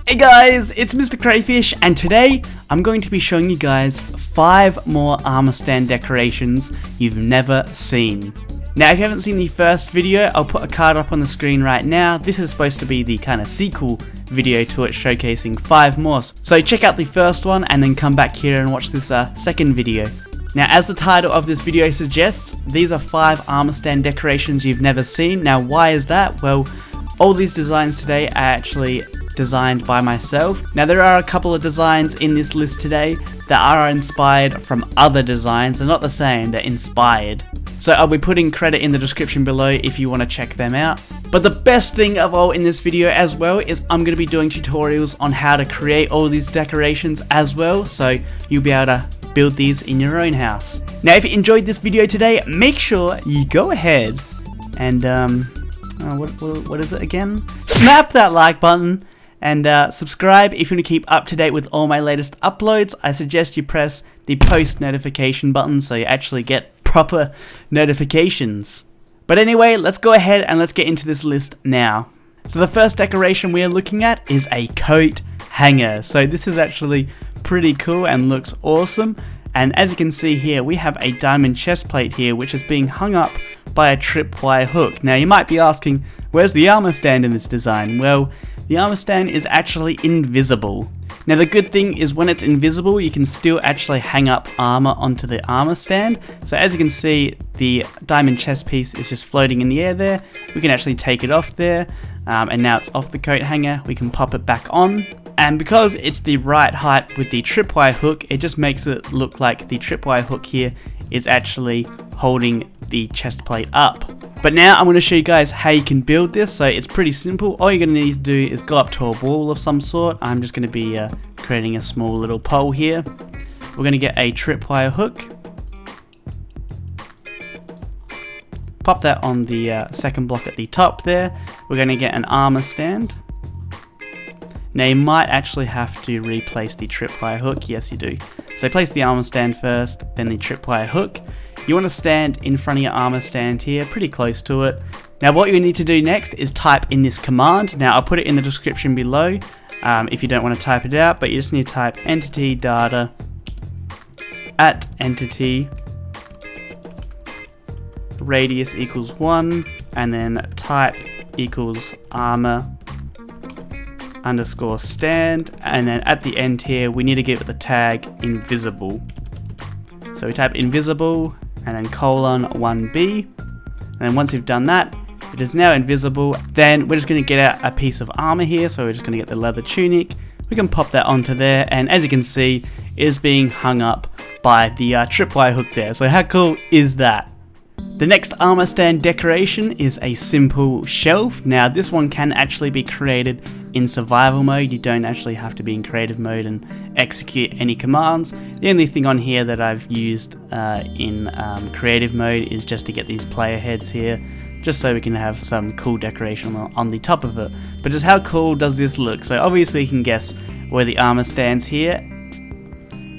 Hey guys, it's MrCrayfish, and today I'm going to be showing you guys 5 more armor stand decorations you've never seen. Now, if you haven't seen the first video, I'll put a card up on the screen right now. This is supposed to be the kind of sequel video to it, showcasing 5 more. So check out the first one and then come back here and watch this second video. Now, as the title of this video suggests, these are 5 armor stand decorations you've never seen. Now, why is that? Well, all these designs today are actually designed by myself. Now, there are a couple of designs in this list today that are inspired from other designs. They're not the same, they're inspired. So I'll be putting credit in the description below if you want to check them out. But the best thing of all in this video as well is I'm going to be doing tutorials on how to create all these decorations as well, so you'll be able to build these in your own house. Now, if you enjoyed this video today, make sure you go ahead and what is it again? Snap that like button and subscribe if you want to keep up to date with all my latest uploads. I suggest you press the post notification button so you actually get proper notifications. But anyway, let's go ahead and let's get into this list now. So the first decoration we are looking at is a coat hanger. So this is actually pretty cool and looks awesome. And as you can see here, we have a diamond chest plate here which is being hung up by a tripwire hook. Now, you might be asking, where's the armor stand in this design? Well, the armor stand is actually invisible. Now, the good thing is when it's invisible, you can still actually hang up armor onto the armor stand. So as you can see, the diamond chest piece is just floating in the air there. We can actually take it off there, and now it's off the coat hanger. We can pop it back on. And because it's the right height with the tripwire hook, it just makes it look like the tripwire hook here is actually holding the chest plate up. But now I'm going to show you guys how you can build this. So it's pretty simple. All you're going to need to do is go up to a wall of some sort. I'm just going to be creating a small little pole here. We're going to get a tripwire hook. Pop that on the second block at the top there. We're going to get an armor stand. Now, you might actually have to replace the tripwire hook. Yes, you do. So place the armor stand first, then the tripwire hook. You want to stand in front of your armor stand here, pretty close to it. Now, what you need to do next is type in this command. Now, I'll put it in the description below if you don't want to type it out, but you just need to type entitydata at entity radius equals 1, and then type equals armor underscore stand, and then at the end here we need to give it the tag invisible. So we type invisible and then colon 1b, and then once you've done that, it is now invisible. Then we're just going to get out a piece of armor here, so we're just going to get the leather tunic. We can pop that onto there, and as you can see, it is being hung up by the tripwire hook there. So how cool is that? The next armor stand decoration is a simple shelf. Now, this one can actually be created in survival mode. You don't actually have to be in creative mode and execute any commands. The only thing on here that I've used in creative mode is just to get these player heads here, just so we can have some cool decoration on the top of it. But just how cool does this look? So obviously you can guess where the armor stands here.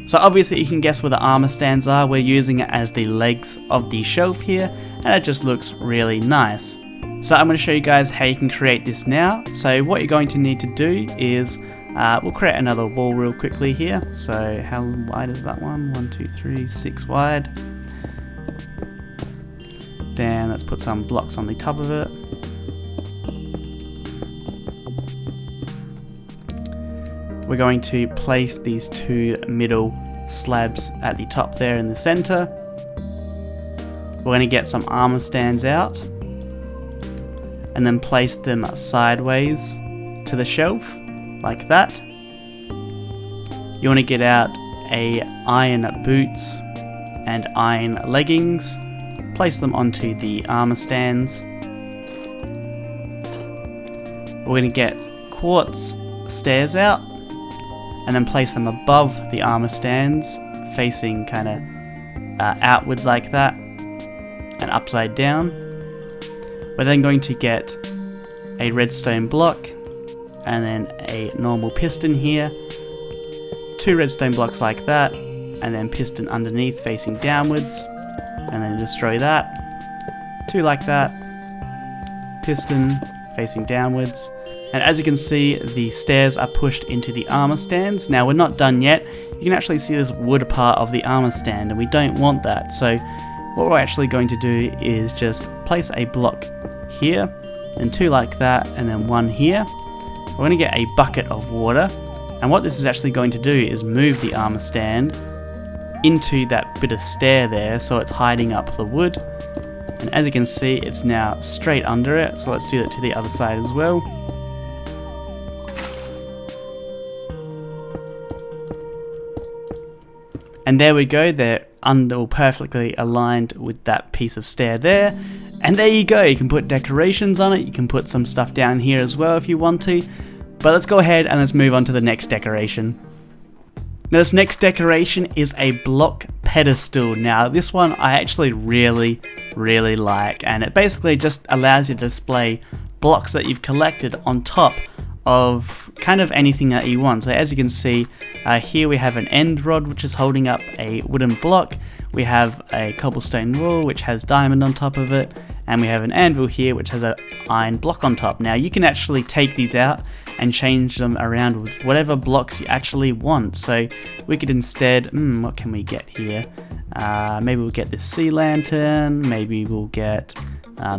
So obviously you can guess where the armor stands are. We're using it as the legs of the shelf here, and it just looks really nice. So I'm going to show you guys how you can create this now. So what you're going to need to do is, we'll create another wall real quickly here. So how wide is that one? 1, 2, 3, 6 wide. Then let's put some blocks on the top of it. We're going to place these 2 middle slabs at the top there in the center. We're going to get some armor stands out and then place them sideways to the shelf like that. You want to get out a iron boots and iron leggings, place them onto the armor stands. We're going to get quartz stairs out and then place them above the armor stands, facing kind of outwards like that and upside down. We're then going to get a redstone block and then a normal piston here, 2 redstone blocks like that, and then piston underneath facing downwards, and then destroy that, 2 like that, piston facing downwards, And as you can see, the stairs are pushed into the armor stands. Now we're not done yet. You can actually see this wood part of the armor stand, and we don't want that. So what we're actually going to do is just place a block here, and 2 like that, and then 1 here. We're going to get a bucket of water, and what this is actually going to do is move the armor stand into that bit of stair there, so it's hiding up the wood. And as you can see, it's now straight under it, so let's do that to the other side as well. And there we go, they're all perfectly aligned with that piece of stair there. And there you go, you can put decorations on it, you can put some stuff down here as well if you want to. But let's go ahead and let's move on to the next decoration. Now this next decoration is a block pedestal. Now this one I actually really like, and it basically just allows you to display blocks that you've collected on top of kind of anything that you want. So as you can see, here we have an end rod which is holding up a wooden block, we have a cobblestone wall which has diamond on top of it, and we have an anvil here which has an iron block on top. Now you can actually take these out and change them around with whatever blocks you actually want. So we could instead, what can we get here? Maybe we'll get this sea lantern, maybe we'll get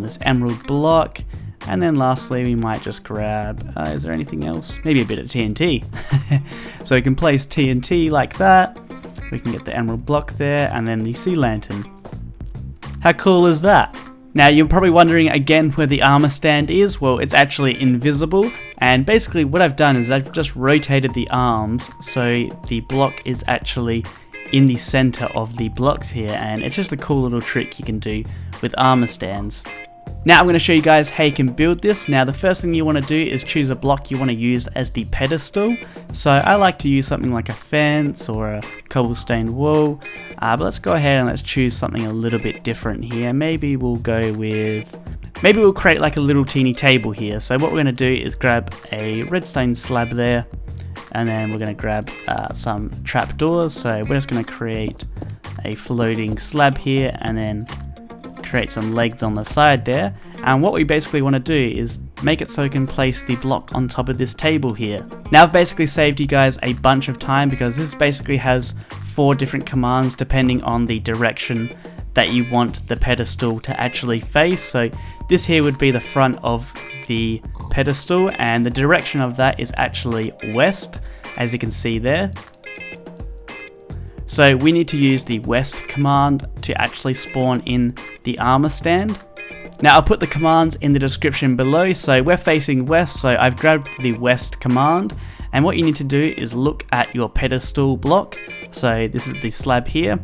this emerald block, and then lastly we might just grab, is there anything else? Maybe a bit of TNT. So we can place TNT like that, we can get the emerald block there, and then the sea lantern. How cool is that? Now you're probably wondering again where the armor stand is. Well, it's actually invisible, and basically what I've done is I've just rotated the arms so the block is actually in the center of the blocks here, and it's just a cool little trick you can do with armor stands. Now I'm going to show you guys how you can build this. Now the first thing you want to do is choose a block you want to use as the pedestal. So I like to use something like a fence or a cobblestone wall, but let's go ahead and let's choose something a little bit different here. Maybe we'll create like a little teeny table here. So what we're going to do is grab a redstone slab there, and then we're going to grab some trapdoors. So we're just going to create a floating slab here, and then create some legs on the side there. And what we basically want to do is make it so we can place the block on top of this table here. Now I've basically saved you guys a bunch of time because this basically has 4 different commands depending on the direction that you want the pedestal to actually face. So this here would be the front of the pedestal, and the direction of that is actually west, as you can see there. So we need to use the west command to actually spawn in the armor stand. Now I'll put the commands in the description below. So we're facing west, so I've grabbed the west command, and what you need to do is look at your pedestal block. So this is the slab here.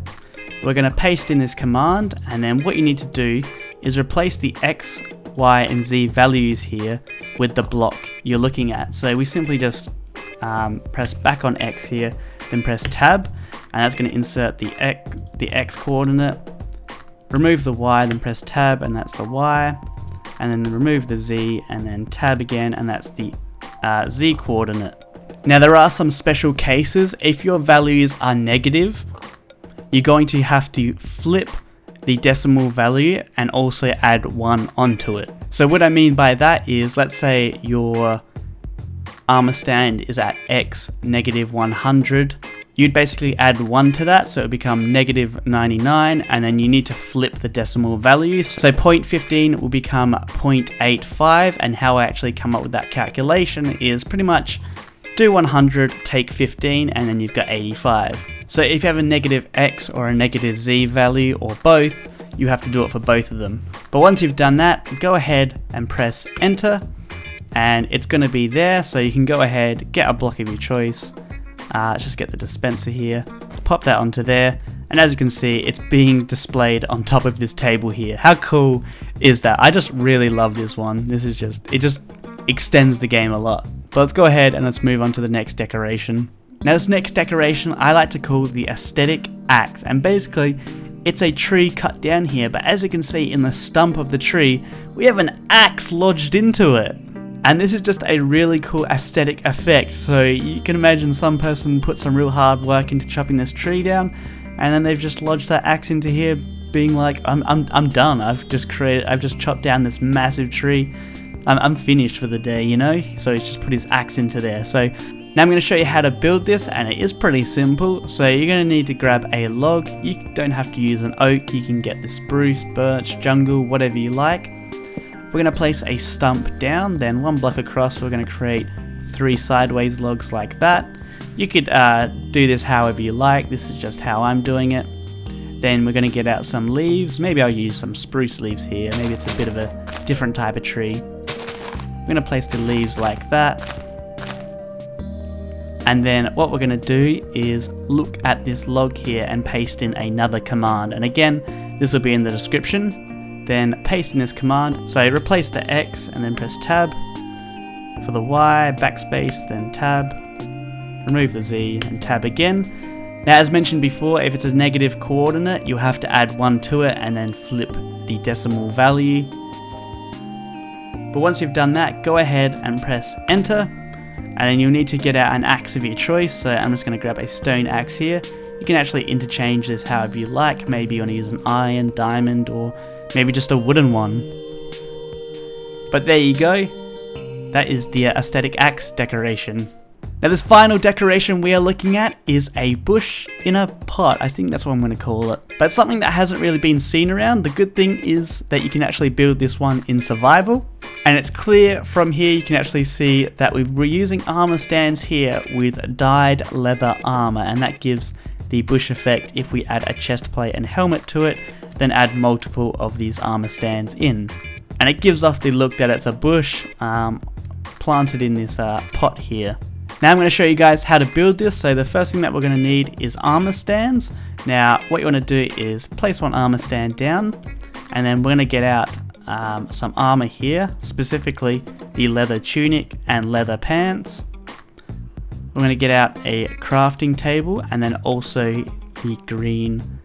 We're going to paste in this command, and then what you need to do is replace the X, Y and Z values here with the block you're looking at. So we simply just press back on X here, then press tab, and that's going to insert the X coordinate, remove the Y, then press tab, and that's the Y, and then remove the Z, and then tab again, and that's the Z coordinate. Now there are some special cases. If your values are negative, you're going to have to flip the decimal value and also add 1 onto it. So what I mean by that is, let's say your armor stand is at X -100, you'd basically add 1 to that, so it would become -99, and then you need to flip the decimal values. So 0.15 will become 0.85, and how I actually come up with that calculation is pretty much do 100, take 15, and then you've got 85. So if you have a negative X or a negative Z value or both, you have to do it for both of them. But once you've done that, go ahead and press enter, and it's going to be there. So you can go ahead, get a block of your choice, just get the dispenser here, pop that onto there, and as you can see, it's being displayed on top of this table here. How cool is that? I just really love this one. This is it just extends the game a lot. But let's go ahead and let's move on to the next decoration. Now this next decoration I like to call the aesthetic axe, and basically it's a tree cut down here, but as you can see in the stump of the tree, we have an axe lodged into it. And this is just a really cool aesthetic effect. So you can imagine some person put some real hard work into chopping this tree down, and then they've just lodged that axe into here, being like, I'm done. I've just chopped down this massive tree. I'm finished for the day, you know, so he's just put his axe into there. So now I'm going to show you how to build this, and it is pretty simple. So you're going to need to grab a log. You don't have to use an oak, you can get the spruce, birch, jungle, whatever you like. We're going to place a stump down, then 1 block across. We're going to create 3 sideways logs like that. You could do this however you like, this is just how I'm doing it. Then we're going to get out some leaves. Maybe I'll use some spruce leaves here, maybe it's a bit of a different type of tree. We're going to place the leaves like that. And then what we're going to do is look at this log here and paste in another command. And again, this will be in the description. Then paste in this command. So replace the X and then press tab. For the Y, backspace, then tab. Remove the Z and tab again. Now, as mentioned before, if it's a negative coordinate, you'll have to add 1 to it and then flip the decimal value. But once you've done that, go ahead and press enter, and then you'll need to get out an axe of your choice. So I'm just going to grab a stone axe here. You can actually interchange this however you like. Maybe you want to use an iron, diamond, or maybe just a wooden one. But there you go. That is the aesthetic axe decoration. Now this final decoration we are looking at is a bush in a pot. I think that's what I'm going to call it. But something that hasn't really been seen around. The good thing is that you can actually build this one in survival. And it's clear from here, you can actually see that we're using armor stands here with dyed leather armor. And that gives the bush effect. If we add a chest plate and helmet to it, then add multiple of these armor stands in. And it gives off the look that it's a bush planted in this pot here. Now I'm going to show you guys how to build this. So the first thing that we're going to need is armor stands. Now what you want to do is place 1 armor stand down, and then we're going to get out some armor here, specifically the leather tunic and leather pants. We're going to get out a crafting table and then also the green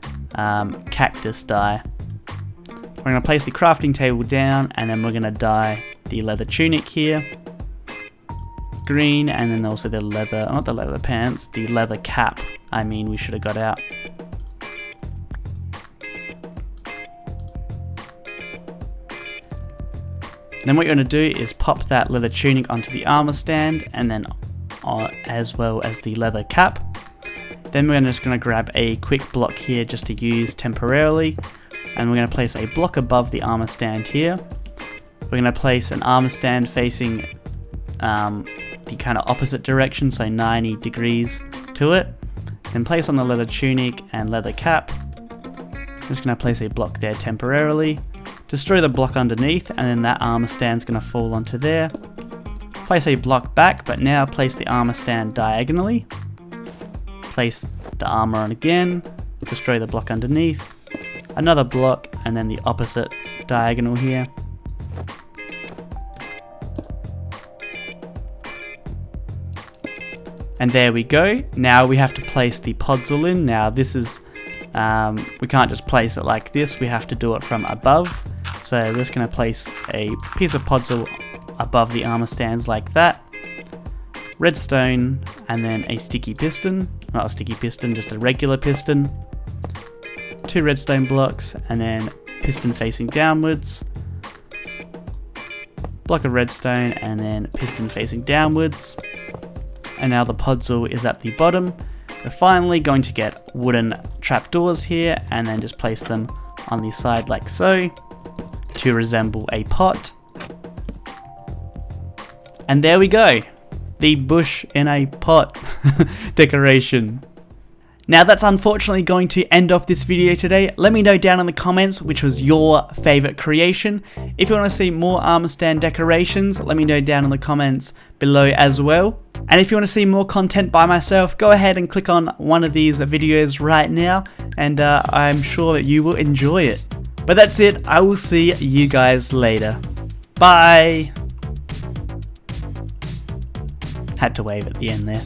cactus dye. We're going to place the crafting table down, and then we're going to dye the leather tunic here green, and then also the leather, not the leather pants, the leather cap, we should have got out. Then what you're going to do is pop that leather tunic onto the armor stand, and then as well as the leather cap. Then we're just going to grab a quick block here just to use temporarily, and we're going to place a block above the armor stand here. We're going to place an armor stand facing the kind of opposite direction, so 90 degrees to it. Then place on the leather tunic and leather cap. I'm just going to place a block there temporarily. Destroy the block underneath, and then that armor stand's going to fall onto there. Place a block back, but now place the armor stand diagonally. Place the armor on again. Destroy the block underneath. Another block, and then the opposite diagonal here. And there we go. Now we have to place the podzol in. Now this is, we can't just place it like this, we have to do it from above. So we're just going to place a piece of podzol above the armor stands like that. Redstone, and then a sticky piston. Not a sticky piston, just a regular piston. 2 redstone blocks, and then piston facing downwards. Block of redstone, and then piston facing downwards. And now the podzol is at the bottom. We're finally going to get wooden trapdoors here, and then just place them on the side like so to resemble a pot. And there we go, the bush in a pot decoration. Now that's unfortunately going to end off this video today. Let me know down in the comments which was your favorite creation. If you want to see more armor stand decorations, let me know down in the comments below as well. And if you want to see more content by myself, go ahead and click on one of these videos right now, and I'm sure that you will enjoy it. But that's it, I will see you guys later. Bye! Had to wave at the end there.